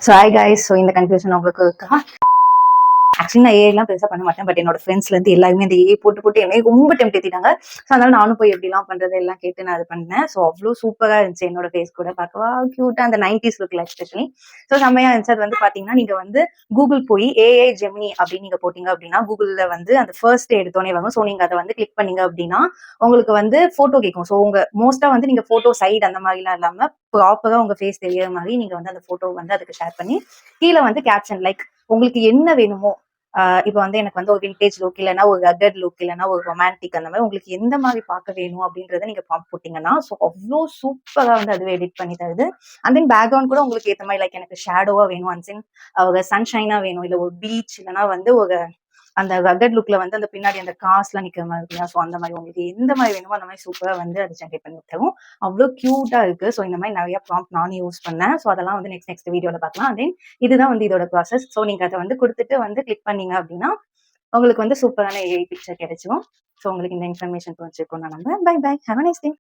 So hi guys. So இந்த confusion உங்களுக்கு இருக்கா? ஆக்சுவலி நான் ஏஐலாம் பெருசாக பண்ண மாட்டேன். பட் என்னோட ஃப்ரெண்ட்ஸ்லேருந்து எல்லாருமே அந்த ஏஐ போட்டு போட்டு என்னை ரொம்ப டெம்ட் ஏற்றிட்டாங்க. ஸோ அதனால நானும் போய் எப்படிலாம் பண்ணுறது எல்லாம் கேட்டு நான் அது பண்ணேன். ஸோ அவ்வளோ சூப்பராக இருந்துச்சு என்னோட ஃபேஸ் கூட பார்க்கவா க்யூட்டாக அந்த 90s லுக்கில் எஸ்பெஷலி. ஸோ செம்மையாக இருந்துச்சு. அது வந்து பார்த்தீங்கன்னா நீங்கள் வந்து கூகுள் போய் ஏஐ ஜெமினி அப்படின்னு நீங்கள் போட்டிங்க அப்படின்னா கூகுளில் வந்து அந்த ஃபர்ஸ்ட் எடுத்தோடனே வரும். ஸோ நீங்கள் அதை வந்து கிளிக் பண்ணீங்க அப்படின்னா உங்களுக்கு வந்து ஃபோட்டோ கேட்கும். ஸோ உங்கள் மோஸ்ட்டாக வந்து நீங்கள் ஃபோட்டோ சைடு அந்த மாதிரிலாம் இல்லாமல் ப்ராப்பராக உங்கள் ஃபேஸ் தெரியற மாதிரி நீங்கள் வந்து அந்த ஃபோட்டோ வந்து அதுக்கு ஷேர் பண்ணி கீழே வந்து கேப்ஷன் லைக் உங்களுக்கு என்ன வேணுமோ, இப்போ வந்து எனக்கு வந்து ஒரு விண்டேஜ் லுக் இல்லைன்னா ஒரு ரகட் லுக் இல்லைன்னா ஒரு ரொமான்டிக் அந்த மாதிரி உங்களுக்கு எந்த மாதிரி பார்க்க வேணும் அப்படின்றத நீங்க ப்ராம்ப்ட் போட்டீங்கன்னா ஸோ அவ்வளோ சூப்பராக வந்து அதுவே எடிட் பண்ணி தருது. அண்ட் தென் பேக்ரவுண்ட் கூட உங்களுக்கு ஏற்ற மாதிரி லைக் எனக்கு ஷேடோவா வேணும், அண்ட் தென் ஒரு சன்ஷைனா வேணும், இல்லை ஒரு பீச் இல்லைன்னா வந்து ஒரு அந்த ரகட் லுக்ல வந்து அந்த பின்னாடி அந்த காஸ்லாம் நிக்கிற மாதிரி இல்லையா, ஸோ அந்த மாதிரி உங்களுக்கு எந்த மாதிரி வேணுமோ அந்த மாதிரி சூப்பரா வந்து அது ஜென்ரேட் பண்ணி தரும். அவ்வளோ கியூட்டா இருக்கு. ஸோ இந்த மாதிரி நிறைய ப்ராம்ப்ட் நானும் யூஸ் பண்ணேன். ஸோ அதெல்லாம் வந்து நெக்ஸ்ட் வீடியோல பார்க்கலாம். தென் இதுதான் வந்து இதோட ப்ராசஸ். ஸோ நீங்க அதை வந்து கொடுத்துட்டு வந்து கிளிக் பண்ணீங்க அப்படின்னா உங்களுக்கு வந்து சூப்பரான ஏஐ பிக்சர் கிடைச்சிடும். ஸோ உங்களுக்கு இந்த இன்ஃபர்மேஷன் புரிஞ்சிருக்கும் நான் நம்புறேன். Bye bye, have a nice day.